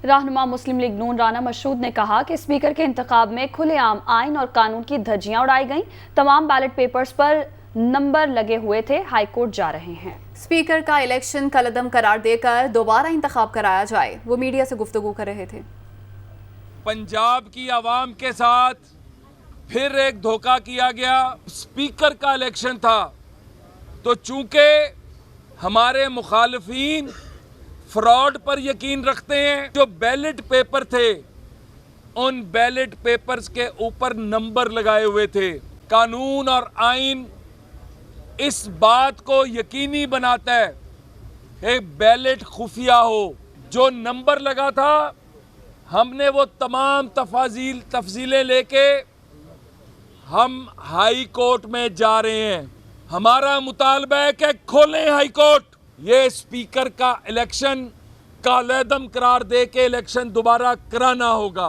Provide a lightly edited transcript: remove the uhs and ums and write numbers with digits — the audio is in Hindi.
रहनुमा मुस्लिम लीग नून राना मशहूद ने कहा कि स्पीकर के इंतखाब में खुलेआम आइन और कानून की धज्जियां उड़ाई गईं। तमाम बैलेट पेपर्स पर नंबर लगे हुए थे। हाईकोर्ट जा रहे हैं। स्पीकर का इलेक्शन कलअदम करार देकर दोबारा इंतखाब कराया जाए, वो मीडिया से गुफ्तगू कर रहे थे। पंजाब की आवाम के साथ फिर एक धोखा किया गया। स्पीकर का इलेक्शन था तो चूंकि हमारे मुखालिफिन फ्रॉड पर यकीन रखते हैं, जो बैलेट पेपर थे उन बैलेट पेपर्स के ऊपर नंबर लगाए हुए थे। कानून और आइन इस बात को यकीनी बनाता है कि बैलेट खुफिया हो। जो नंबर लगा था हमने वो तमाम तफसीलें लेके हम हाई कोर्ट में जा रहे हैं। हमारा मुतालबा है कि खोलें हाई कोर्ट। ये स्पीकर का इलेक्शन कालेदम करार दे के इलेक्शन दोबारा कराना होगा।